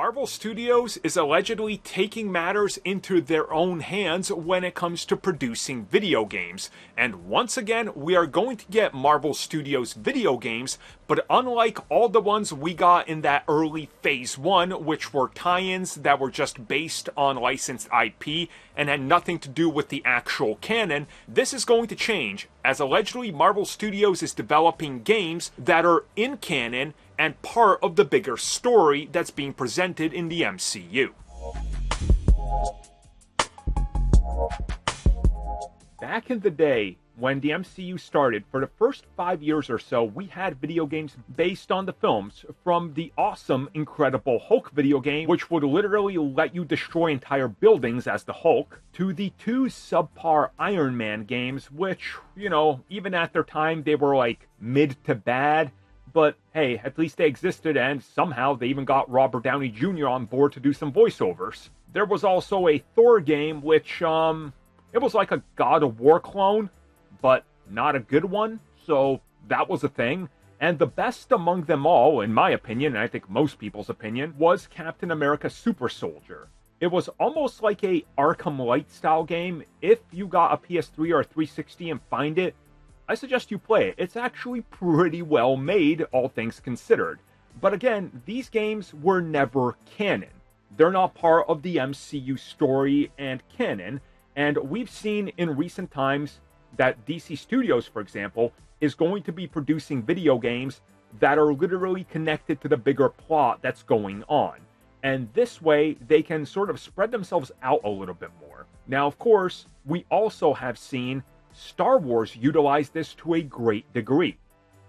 Marvel Studios is allegedly taking matters into their own hands when it comes to producing video games. And once again, we are going to get Marvel Studios video games, but unlike all the ones we got in that early Phase 1, which were tie-ins that were just based on licensed IP and had nothing to do with the actual canon, this is going to change, as allegedly Marvel Studios is developing games that are in canon and part of the bigger story that's being presented in the MCU. Back in the day, when the MCU started, for the first 5 years or so, we had video games based on the films, from the awesome Incredible Hulk video game, which would literally let you destroy entire buildings as the Hulk, to the two subpar Iron Man games, which, you know, even at their time, they were like mid to bad. But hey, at least they existed, and somehow they even got Robert Downey Jr. on board to do some voiceovers. There was also a Thor game, which, it was like a God of War clone, but not a good one, so that was a thing. And the best among them all, in my opinion, and I think most people's opinion, was Captain America Super Soldier. It was almost like a Arkham Light style game. If you got a PS3 or a 360 and find it, I suggest you play it. It's actually pretty well made, all things considered. But again, these games were never canon. They're not part of the MCU story and canon, and we've seen in recent times that DC Studios, for example, is going to be producing video games that are literally connected to the bigger plot that's going on. And this way, they can sort of spread themselves out a little bit more. Now, of course, we also have seen Star Wars utilize this to a great degree.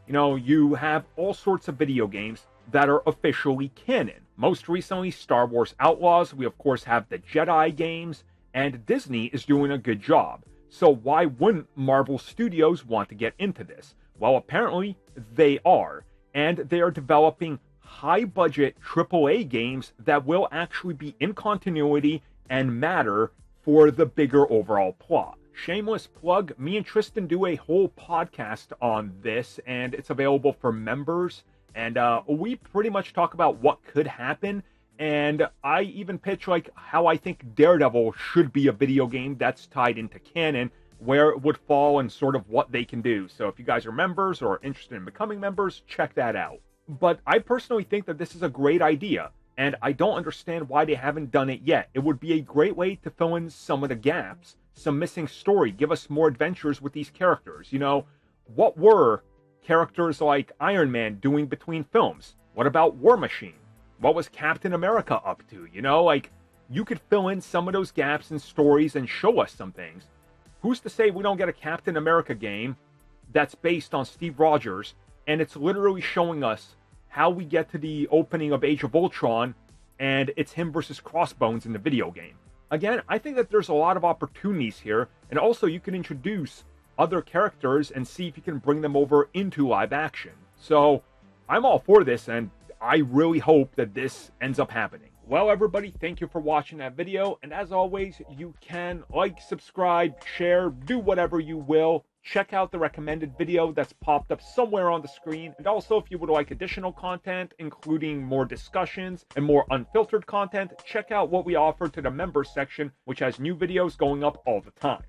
You know, you have all sorts of video games that are officially canon. Most recently, Star Wars Outlaws. We, of course, have the Jedi games, and Disney is doing a good job. So why wouldn't Marvel Studios want to get into this? Well, apparently they are. And they are developing high-budget AAA games that will actually be in continuity and matter for the bigger overall plot. Shameless plug, me and Tristan do a whole podcast on this, and it's available for members. And we pretty much talk about what could happen. And I even pitch like how I think Daredevil should be a video game that's tied into canon, where it would fall and sort of what they can do. So if you guys are members or interested in becoming members, check that out. But I personally think that this is a great idea, and I don't understand why they haven't done it yet. It would be a great way to fill in some of the gaps, some missing story, give us more adventures with these characters. You know, what were characters like Iron Man doing between films? What about War Machine? What was Captain America up to? You know, like, you could fill in some of those gaps in stories and show us some things. Who's to say we don't get a Captain America game that's based on Steve Rogers, and it's literally showing us how we get to the opening of Age of Ultron, and it's him versus Crossbones in the video game. Again, I think that there's a lot of opportunities here, and also you can introduce other characters and see if you can bring them over into live action. So, I'm all for this, and I really hope that this ends up happening. Well, everybody, thank you for watching that video, and as always, you can like, subscribe, share, do whatever you will. Check out the recommended video that's popped up somewhere on the screen, and also if you would like additional content, including more discussions and more unfiltered content, check out what we offer to the members section, which has new videos going up all the time.